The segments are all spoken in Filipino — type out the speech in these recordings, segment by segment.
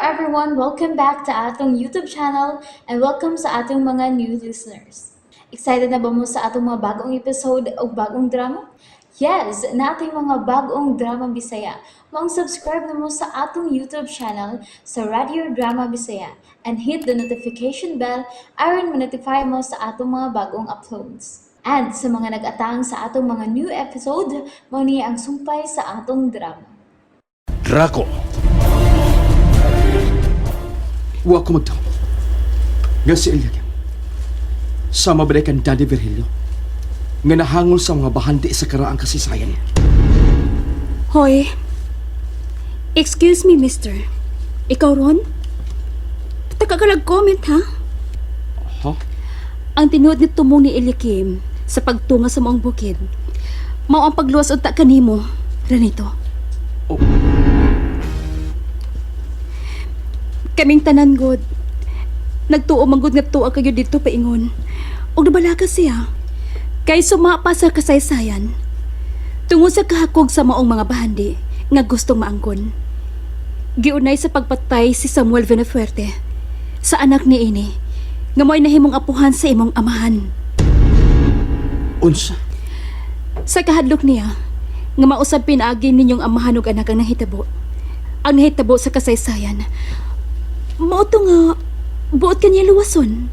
everyone, welcome back to atong YouTube channel and welcome sa atong mga new listeners. Excited na ba mo sa atong mga bagong episode o bagong drama? Yes, na ating mga bagong drama Bisaya. Subscribe na mo sa atong YouTube channel sa Radio Drama Bisaya and hit the notification bell aron ma-notify mo sa atong mga bagong uploads. And sa mga nag-atang sa atong mga new episode, mo niya ang sumpay sa atong drama. Draco. Wa ko magtaw. Nga si Eliakim. Sama ba kan Daddy Virgilio? Nga nahangol sa mga bahandi sa karaang kasaysayan. Hoy. Excuse me, mister. Ikaw ron? Taka ka nag-comment, ha? Ha? Ang tinuod ni tumong ni Eliakim sa pagtunga sa maong bukid. Mao ang pagluwas unta kanimo, Ranito. Oh. Kaming tanan god. Nagtuo manggod nga tuwa kayo dito paingon. Og nabalaga siya. Kay sumapa sa kasaysayan. Tungod sa kahakog sa maong mga bahandi nga gustong maangkon. Giunay sa pagpatay si Samuel Venefuerte sa anak ni ini nga mo'y nahimong apuhan sa imong amahan. Unsa? Sa kahadlok niya nga mausab pinaagi ninyong amahan ug anak ang nahitabo. Ang nahitabo sa kasaysayan. Mao to nga buot kaniya luwason.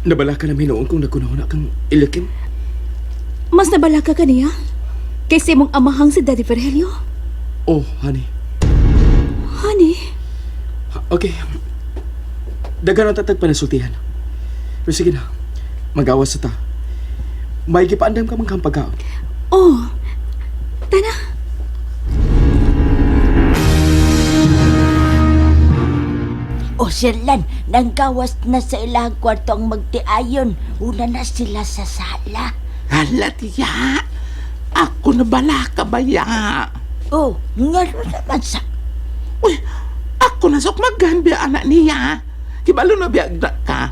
Nabala ka namin noon kung nagkunahon kang Eliakim? Mas nabala ka kaniya kaysa imong amahang si Daddy Virgilio. Oh, honey. Honey, Okay. Dagan ang tatag panasultihan. Pero sige na. Mag-awas sa ta. May gipaandam ka mang pagkaon. oh, tana. O Sirlan, nanggawas na sa ilang kwarto ang magtiayon. Una na sila sa sala. Hala, tiya. Ako na bala ka ba ya? Oh, nga naman sa... Uy, ako na sok magganbi anak niya. Kibalo na biyagda ka.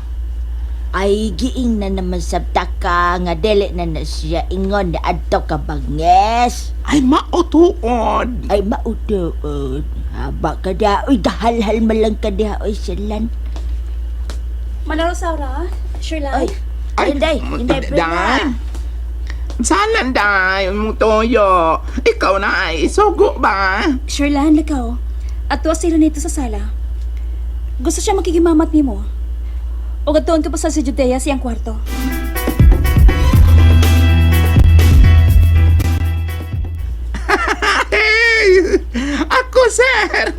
Ay, giing na naman sa taka nga dili na siya ingon na adto ka banges. Ay, mautuod. Ay, maudood. Haba ka da. Uy, dahalhal malang ka da. Uy, Sirlan. Manalo Saura, Ay, Inday, Dan. Salan, day, mong toyo. Ikaw na ay sugo ba? Sherlan, lakaw. Ato sila nito sa sala. Gusto siya makikimamat ni mo. O gatoon ka pa sa si Judea siyang kwarto. Hey! Ako, sir!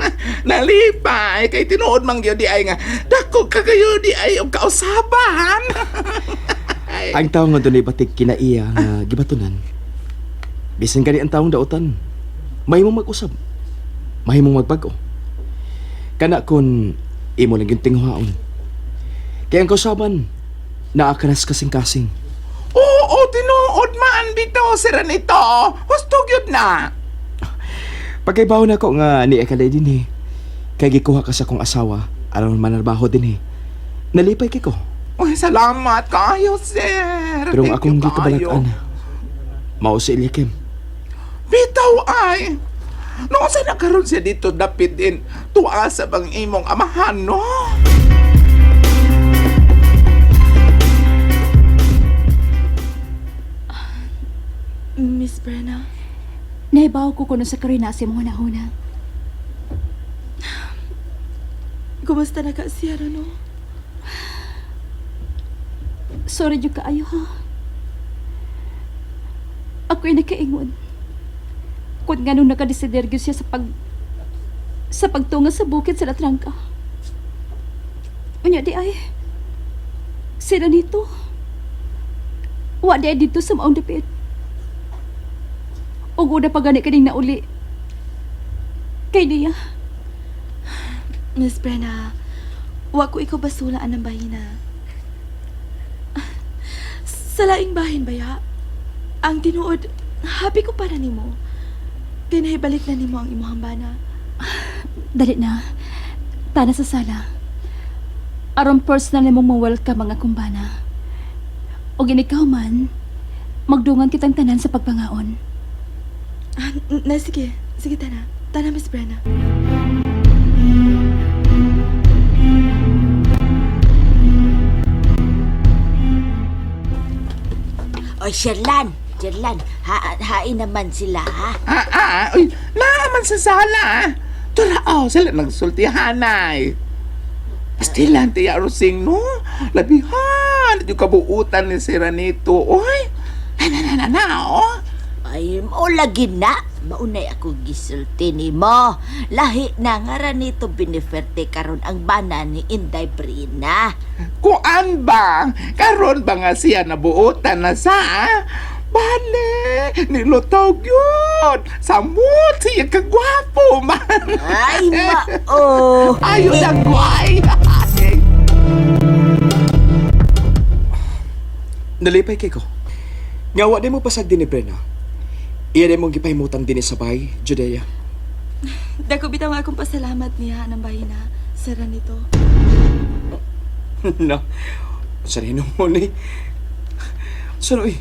Nalipay kay tinuod mang gyud di ay nga dako ka kayo di ay og kausaban. Ay, Ang taong nga doon ay batik kinaiya nga gibatunan. Bisan gani ang taong dautan. May mong mag-usab. May mong magbago. Kana kun imo lang yung tinghaon. Kaya ang kausaban, naakanas kasing-kasing. oo, tinuod man bitaw sir nito. Gusto gyud na. Pagkaibaw na ko nga ni Ekalay din kaya gikuha ka sa kong asawa aron manarbaho din Nalipay kay ko. Uy, salamat kayo, sir. Pero ang Thank akong you gikabalak-an, kayo. mao si Eliakim. Bitaw ay. Noon sa nagkaroon siya dito dapit din tuwa sa bang imong amahan, no? Miss Brenna, naibaw ko kuno sa karinasi mo hunahuna. Kumusta na ka siya, no? Sorry jud kaayo ha. Ako'y nakaingon. Kung nga nung nakadesider gyud siya sa pagtunga sa bukid sa Latrangka. Unya di ay. Sila nito. Wa di ay dito sa maong dapit. Ug una pa gani kaning nauli. Kay niya. Miss Brenna, wa ko ikaw basulaan ng bahina. Sa laing bahin ba ya? Ang tinuod, happy ko para nimo. Kaya nahibalik na nimo ang imong hambana. Dali na. Tana sa sala. Aron personal na mong ma-welcome mga kumbana. O ginikaw man, magdungan kitang tanan sa pagpangaon. Sige. Sige, tana. Tara, Miss Brenna. O, Sherlan, hain naman sila, ha? Uy, naaman sa sala. Turao, sila nagsultihanay. Pastilan, tiya Rosing, no? Labihan, yung kabuutan ni Seranito. Uy, oh. Ay, mo lagi na. Maunay ako gisulti ni mo. Lahi na nga ra nito biniferte karon ang bana ni Inday Brina. Kuan ba? Karon ba nga siya nabuutan na sa? Bale, nilutaw yun. Samot siya kagwapo man. Ay, mao. Ayun ang guay. Nalipay kay ko. Ngawa di mo pasag din ni Brenna. Iya di mong gipahimutan din sa bahay, Judea. Dako bitaw nga akong pasalamat niya ng bahina. Sara nito. No. Sarino mo ni. Sano eh?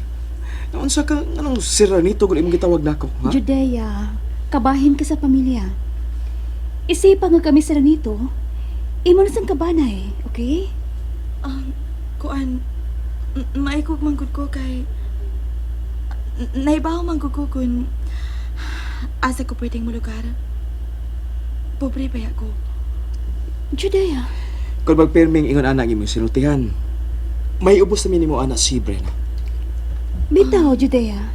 Naunsa ka anong sira nito kung imong gitawag nako, ha? Judea, kabahin ka sa pamilya. Isipa nga kami sa nito. Imo na sang kabanay, okay? Kuan, maikog manggod ko kay... Naibaw manggod ko kung... Asa ko pwedeng mo lugar. Pobre ba ako? Judea, Kung magpirming ingon anak imong sinultihan, may ubos na minimo anak si Brenna. bitaw, Judea.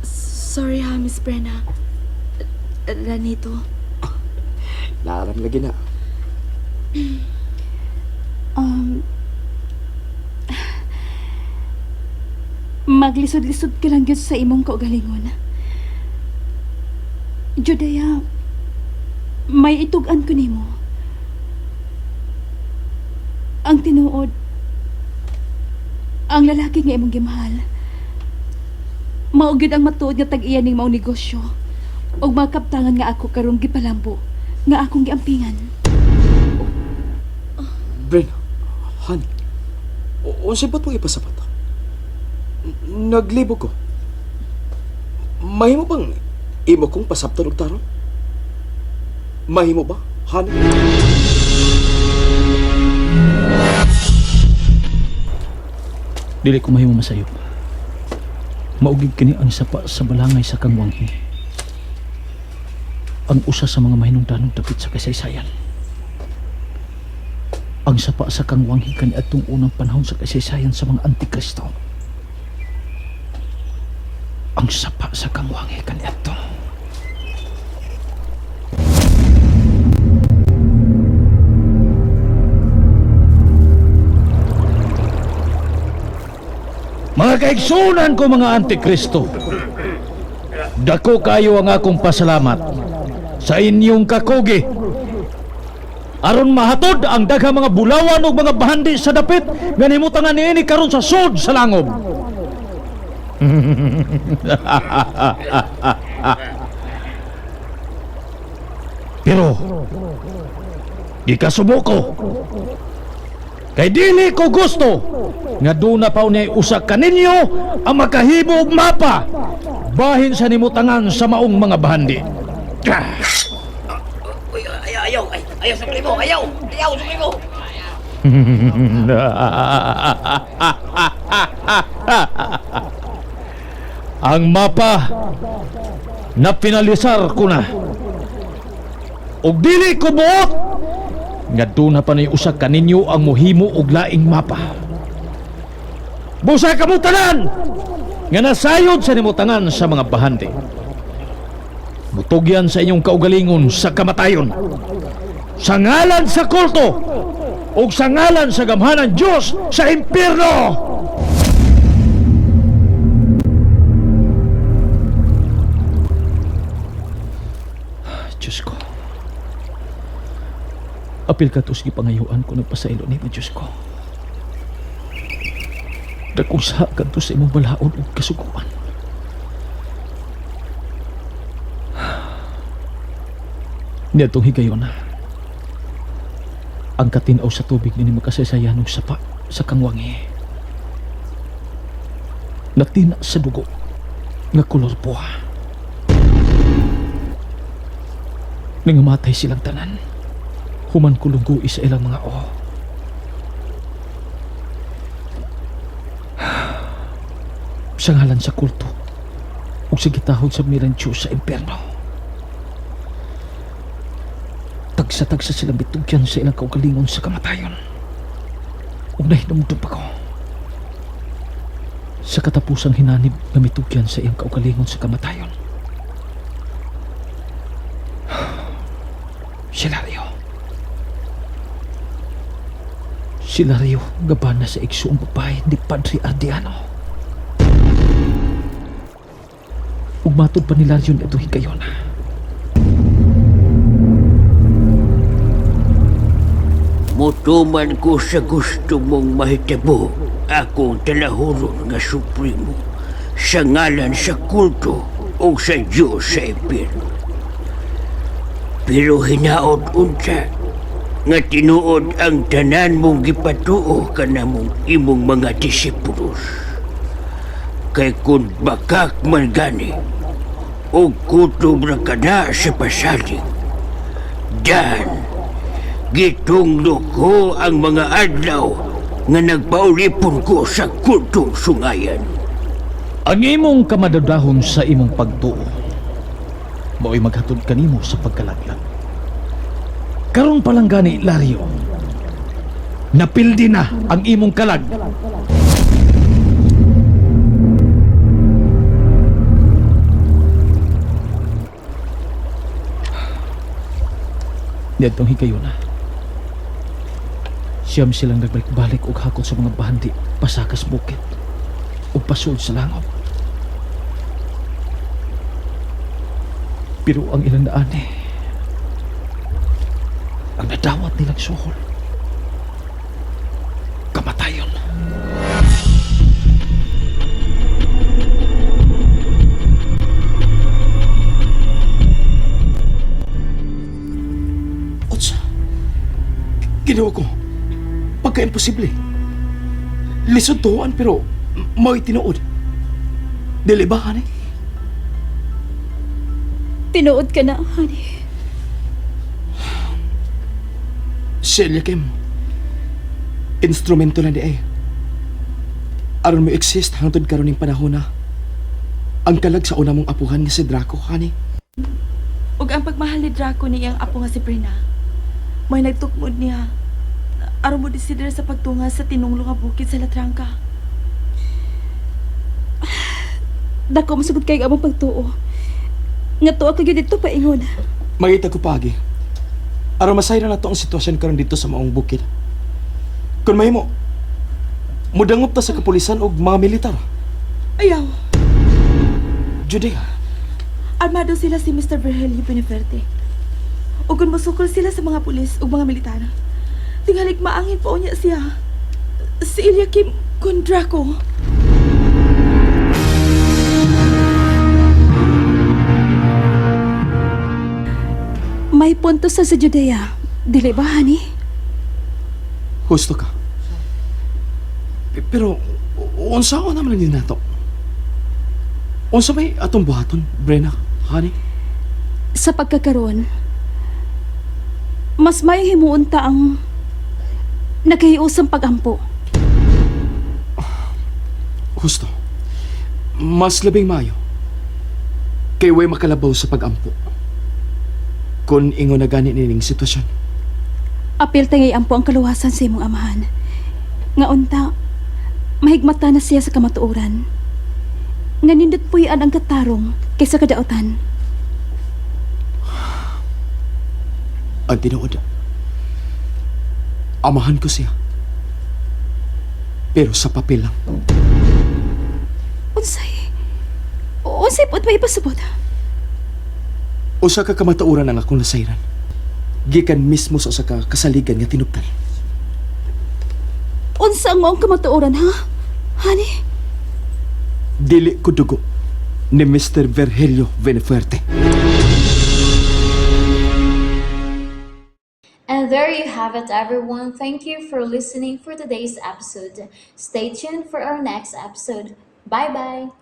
Sorry ha, Miss Brenna. Ranito. Naaram lagi na. Maglisod-lisod ka lang yun sa imong kaugalingon. Judea, may itugan ko nimo. Ang tinuod, ang lalaki nga imong gimahal, maugid ang matuod nga tag-iya ning maong negosyo ug makaptangan nga ako karong gipalambo nga akong giampingan. Brenna, han. Unsa ba't mo ipasapat? Naglibo ko. Mahimo bang imo kong pasaptan og tarong? Mahimo ba, han? Dili ko mahimo masayo. Maugid kini ang sapa sa balangay sa Kangwanghi. Ang usa sa mga mahinungdanong dapit sa kasaysayan. Ang sapa sa Kangwanghi kani atong unang panahon sa kasaysayan sa mga Antikristo. Ang sapa sa Kangwanghi kani ato. Mga kaigsunan ko mga Antikristo, dako kayo ang akong pasalamat sa inyong kakugi. Aron mahatod ang daghang mga bulawan ug mga bahandi sa dapit nga nimutangan niini karon sa sud sa langob. Pero di kasubo ko. Kay dili ko gusto nga doon na pa unay usa kaninyo ang makahimo og mapa bahin sa nimutangan sa maong mga bahandi. Ayaw sa primo, ayaw sa primo. Ang mapa na pinalisar ko na. Og dili ko buot nga doon na pa na usa kaninyo ang muhimo og laing mapa. Busa ka mo tanan nga nasayod sa nimutangan sa mga bahandi. Mutugyan sa inyong kaugalingon sa kamatayon, sa ngalan sa kulto, o sa ngalan sa gamhanan Diyos sa impyerno. Diyos ko, apil ka tos gipangayuan ko nagpasaylo ni Diyos ko. Dakong sa kanto sa imong balaod o kasuguan. Nitong higayon na, ang katinaw sa tubig ni makasaysayan ng sapa sa Kangwanghi. Natina sa dugo nga kolor puha. Nangamatay silang tanan. Human kulunggo sa ilang mga o. Sa ngalan sa kulto ug sa gitahod sa milang Diyos sa impyerno. Tagsa-tagsa silang bitugyan sa ilang kaugalingon sa kamatayon. Ug nahinumdum ako sa katapusang hinanib nga mitugyan sa iyang kaugalingon sa kamatayon. Sila Rio gabana sa igsuong babae ni Padre Ardiano. Ug matod pa nila yun ito higayon. Mutuman ko sa gusto mong mahitabo akong talahuron nga supremo sa ngalan sa kulto o sa Diyos sa impyerno. Pero hinaot unsa nga tinuod ang tanan mong gipatuo kanamong imong mga disipulos. Kay kung bakak man gani o kutob ra kana sa pasalig, dan gitunglo ko ang mga adlaw nga nagpaulipon ko sa kultong sungayan. Ang imong kamadadahon sa imong pagtuo mao'y maghatod kanimo sa pagkalaglag. Karon pa lang gani, Lario, napildi na ang imong kalag. Diyadtong higayon na. Siyam silang nagbalik-balik og hakot sa mga bandi pasakas bukit o pasud sa langop. Pero ang ilang naani, ang nadawat nilang suhol, kamatayon. Otsa, ginawa ko. Pagka-imposible. Lisod tuhuan pero may tinuod. Dilibahan eh. Tinuod ka na, honey. Celia Kim, instrumento lang di ay. Aron mo exist hangtod karon ning panahon na ang kalag sa una mong apuhan nga si Draco, honey. Ug ang pagmahal ni Draco niyang apo nga si Brina, may nagtukmod niya aron mo desider sa pagtunga sa tinunglo nga bukid sa Latrangka. Dako masugod kay among pagtuo. Nga tuwa ko yun dito paingon. Mangita ko pagi. Aron masayra na to ang sitwasyon karon dito sa maong bukid. Kung mahimo, mudangop ta sa kapulisan og mga militar. Ayaw, Judy, armado sila si Mr. Virgilio Piniferte. Ug kung masukol sila sa mga pulis ug mga militar, tinghalik maangin po niya siya. Si Eliakim kun Draco. May punto sa Judea. Dili ba, honey? husto ka. Pero, unsa ako naman din nato? Unsa may atong buhaton, Brenna, honey? Sa pagkakaroon, mas may himuunta ang naghiusang pagampo. Husto. Mas labing mayo. Kay way makalabaw sa pagampo. Kung ingo na gani nining sitwasyon. Apil tangay ampo ang kaluwasan sa imong amahan. Nga unta, mahigmata na siya sa kamatuoran. Nga nindot puyan ang katarong kaysa kadautan. Ang tinuod, amahan ko siya. Pero sa papel lang. Unsay pot may ipasabot? Usa ka kamatauran ang akong nasayran. Gikan mismo sa usa ka kasaligan nga tinubtan. Unsa ang maong kamatuoran, ha? Honey? Dili ko dugo ni Mr. Virgilio Benefuerte. And there you have it, everyone. Thank you for listening for today's episode. Stay tuned for our next episode. Bye-bye.